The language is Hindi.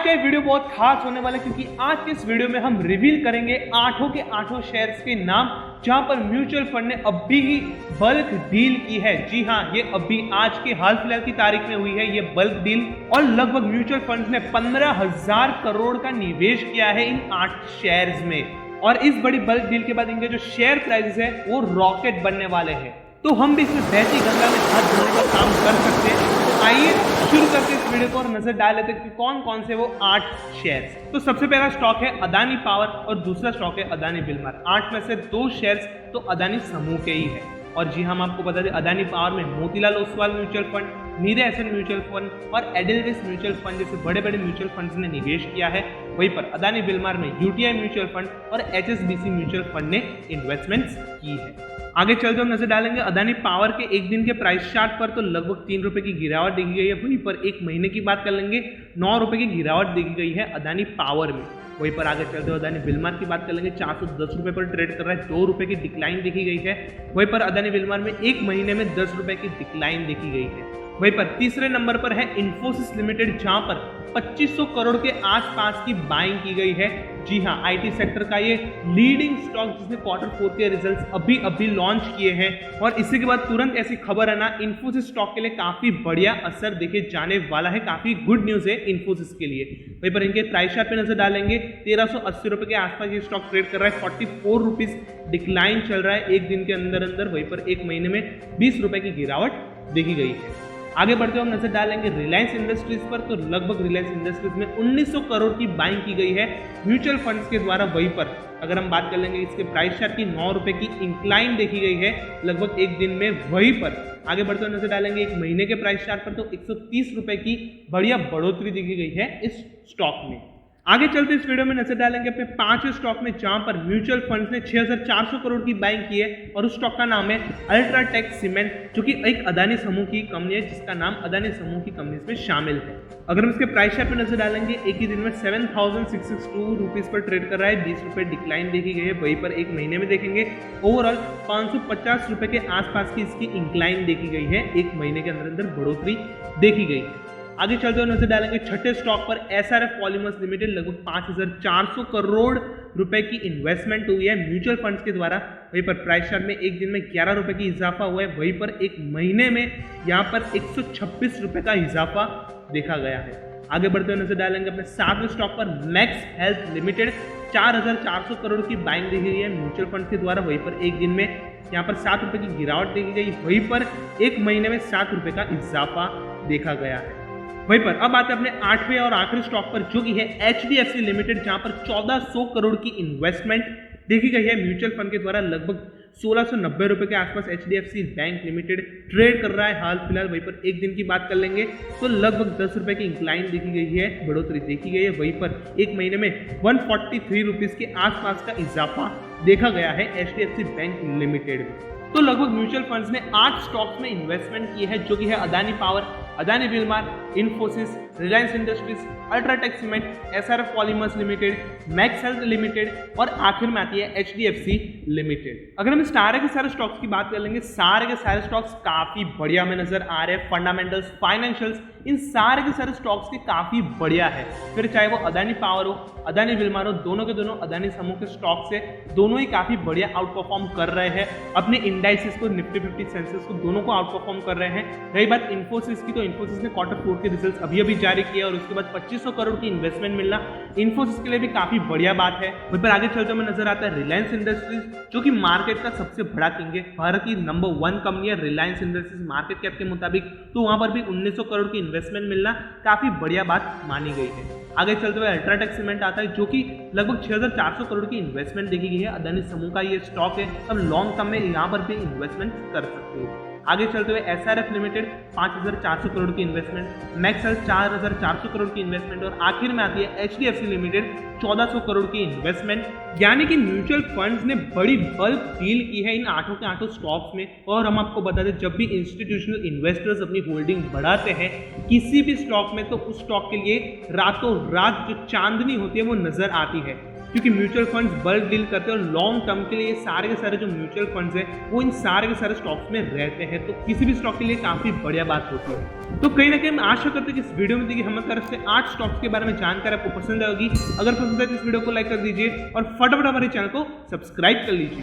का ये वीडियो बहुत खास होने वाला है क्योंकि आज के इस वीडियो में हम रिवील करेंगे आठों के आठों शेयर्स के नाम जहां पर म्यूचुअल फंड ने अभी ही बल्क डील की है। जी हां, ये अभी आज के हाल फिलहाल की तारीख में हुई है ये बल्क डील और लगभग म्यूचुअल फंड्स ने 15,000 करोड़ का निवेश किया है इन 8 शेयर्स में। और इस बड़ी बल्क डील के बाद इनके जो शेयर प्राइसेस है वो रॉकेट बनने वाले हैं, तो हम भी इसमें बहती गंगा में हाथ धोने का काम कर सकते हैं। तो आइए शुरू करते हैं इस वीडियो को और नजर डाल लेते हैं कि कौन कौन से वो 8 शेयर्स। तो सबसे पहला स्टॉक है अदानी पावर और दूसरा स्टॉक है अदानी बिलमार। 8 में से 2 शेयर्स तो अदानी समूह के ही है। और जी हम आपको बता दें, अदानी पावर में मोतीलाल ओसवाल म्यूचुअल फंड, नीरे एसेट म्यूचुअल फंड और एडेलवेस म्यूचुअल फंड जैसे बड़े बड़े म्यूचुअल फंड्स ने निवेश किया है। वहीं पर अदानी बिलमार में यूटीआई म्यूचुअल फंड और एचएसबीसी म्यूचुअल फंड ने इन्वेस्टमेंट्स की है। आगे चलते हम नजर डालेंगे अदानी पावर के एक दिन के प्राइस चार्ट पर, तो लगभग 3 रुपए की गिरावट देखी गई है। वहीं पर एक महीने की बात कर लेंगे, 9 रुपए की गिरावट देखी गई है अदानी पावर में। वहीं पर आगे चलते हुए अदानी बिलमार की बात कर लेंगे, 410 रुपए पर ट्रेड कर रहा है, 2 रुपए की डिक्लाइन देखी गई है। वहीं पर अदानी बिलमार में एक महीने में 10 रुपए की डिक्लाइन देखी गई है। वहीं पर तीसरे नंबर पर है इन्फोसिस लिमिटेड, जहां पर 2500 करोड़ के आसपास की बाइंग की गई है। जी हां, आईटी सेक्टर का ये लीडिंग स्टॉक जिसने Q4 के रिजल्ट्स अभी लॉन्च किए हैं और इसी के बाद तुरंत ऐसी खबर है ना, इन्फोसिस स्टॉक के लिए काफी बढ़िया असर देखे जाने वाला है, काफी गुड न्यूज है इन्फोसिस के लिए। वहीं पर इनके प्राइस चार्ट पे नजर डालेंगे, 1380 रुपए के आसपास ये स्टॉक ट्रेड कर रहा है, 44 रुपीज डिक्लाइन चल रहा है एक दिन के अंदर। वहीं पर एक महीने में 20 रुपए की गिरावट देखी गई है। आगे बढ़ते हुए हम नजर डालेंगे रिलायंस इंडस्ट्रीज पर, तो लगभग रिलायंस इंडस्ट्रीज में 1900 करोड़ की बाइंग की गई है म्यूचुअल फंड्स के द्वारा। वहीं पर अगर हम बात कर लेंगे इसके प्राइस चार्ट की, 9 रुपए की इंक्लाइन देखी गई है लगभग एक दिन में। वहीं पर आगे बढ़ते हुए नजर डालेंगे एक महीने के प्राइस चार्ट पर, तो 130 रुपए की बढ़िया बढ़ोतरी देखी गई है इस स्टॉक में। आगे चलते इस वीडियो में नजर डालेंगे अपने 5 स्टॉक में, जहां पर म्यूचुअल फंड्स ने 6400 करोड़ की बाइंग की है और उस स्टॉक का नाम है अल्ट्राटेक सीमेंट, जो कि एक अदानी समूह की कंपनी है जिसका नाम अदानी समूह की कंपनी में शामिल है। अगर हम इसके प्राइस चार्ट पे नजर डालेंगे, एक ही दिन में 7662 रुपीज पर ट्रेड कर रहा है, 20 रुपए डिक्लाइन देखी गई है। वहीं पर एक महीने में देखेंगे ओवरऑल 550 रुपए के आसपास की इसकी इंक्लाइन देखी गई है, एक महीने के अंदर बढ़ोतरी देखी गई है। आगे चलते हुए नजर डालेंगे छठे स्टॉक पर एसआरएफ पॉलीमर्स लिमिटेड, लगभग 5400 करोड़ रुपए की इन्वेस्टमेंट हुई है म्यूचुअल फंड्स के द्वारा। वहीं पर प्राइस चार्ट में एक दिन में 11 रुपए की इजाफा हुआ है। वहीं पर एक महीने में यहाँ पर 126 रुपए का इजाफा देखा गया है। आगे बढ़ते हुए नजर डालेंगे अपने 7वें स्टॉक पर मैक्स हेल्थ लिमिटेड, 4400 करोड़ की बाइंग देखी गई है म्यूचुअल फंड के द्वारा। वहीं पर एक दिन में यहाँ पर 7 रुपए की गिरावट देखी गई। वहीं पर एक महीने में 7 रुपए का इजाफा देखा गया है। वहीं पर अब आते हैं अपने 8वें और आखिरी स्टॉक पर, जो कि है एचडीएफसी लिमिटेड, जहां पर 1400 करोड़ की इन्वेस्टमेंट देखी गई है म्यूचुअल फंड के द्वारा। लगभग 1690 रुपए के आसपास एचडीएफसी बैंक लिमिटेड ट्रेड कर रहा है हाल फिलहाल। वहीं पर एक दिन की बात कर लेंगे तो लगभग 10 रुपए की इंक्लाइन देखी गई है, बढ़ोतरी देखी गई है। वहीं पर एक महीने में 143 रुपीज के आसपास का इजाफा देखा गया है एचडीएफसी बैंक लिमिटेड में। तो लगभग म्यूचुअल फंड्स ने 8 स्टॉक्स में इन्वेस्टमेंट की है, जो कि है Adani power, Adani Wilmar, Infosys, Reliance industries, UltraTech cement, SRF polymers limited, Max health limited और आखिर में आती है एचडीएफसी लिमिटेड। अगर हम सारे के सारे स्टॉक्स की बात कर लेंगे, सारे के सारे स्टॉक्स काफी बढ़िया में नजर आ रहे हैं। फंडामेंटल्स, फाइनेंशियल्स, इन सारे के सारे स्टॉक्स के काफी बढ़िया है। फिर चाहे वो अदानी पावर हो, अदानी बिलमार हो, दोनों के दोनों अदानी समूह के स्टॉक्स है, दोनों ही काफी बढ़िया आउट परफॉर्म कर रहे हैं अपने इंडाइसेस को, निफ्टी 50 सेंसेस को, दोनों को आउट परफॉर्म कर रहे हैं। रही बात इन्फोसिस की, तो इन्फोसिस ने Q4 के रिजल्ट्स अभी जारी किया और उसके बाद 2500 करोड़ की इन्वेस्टमेंट मिलना इन्फोसिस के लिए भी काफी बढ़िया बात है। वहीं पर आगे चलते हुए नजर आता है रिलायंस इंडस्ट्रीज, जो कि मार्केट का सबसे बड़ा किंग है, भारत की नंबर 1 कंपनी है रिलायंस इंडस्ट्रीज मार्केट कैप के मुताबिक। तो वहां पर भी 1900 करोड़ की इन्वेस्टमेंट मिलना काफी बढ़िया बात मानी गई है। आगे चलते हुए अल्ट्राटेक सीमेंट आता है, जो कि लगभग 6400 करोड़ की इन्वेस्टमेंट देखी गई है। अदानी समूह का ये स्टॉक है, अब लॉन्ग टर्म में यहाँ पर भी इन्वेस्टमेंट कर सकते हो। आगे चलते हुए एसआरएफ लिमिटेड 5400 करोड़ की इन्वेस्टमेंट, मैक्स हेल्थ 4400 करोड़ की इन्वेस्टमेंट और आखिर में आती है एचडीएफसी लिमिटेड 1400 करोड़ की इन्वेस्टमेंट। यानी कि म्यूचुअल फंड्स ने बड़ी बल्क डील की है इन 8 के 8 स्टॉक्स में। और हम आपको बता दें, जब भी इंस्टीट्यूशनल इन्वेस्टर्स अपनी होल्डिंग बढ़ाते हैं किसी भी स्टॉक में, तो उस स्टॉक के लिए रातों रात जो चांदनी होती है वो नजर आती है। क्योंकि म्यूचुअल फंड्स बल्क डील करते हैं और लॉन्ग टर्म के लिए सारे के सारे जो म्यूचुअल फंड्स हैं वो इन सारे के सारे स्टॉक्स में रहते हैं, तो किसी भी स्टॉक के लिए काफी बढ़िया बात होती है। तो कहीं ना कहीं हम आशा करते हैं कि इस वीडियो में देखिए हमारी तरफ से 8 स्टॉक्स के बारे में जानकारी आपको पसंद आएगी। अगर पसंद है तो इस वीडियो को लाइक कर दीजिए और फटाफट हमारे चैनल को सब्सक्राइब कर लीजिए।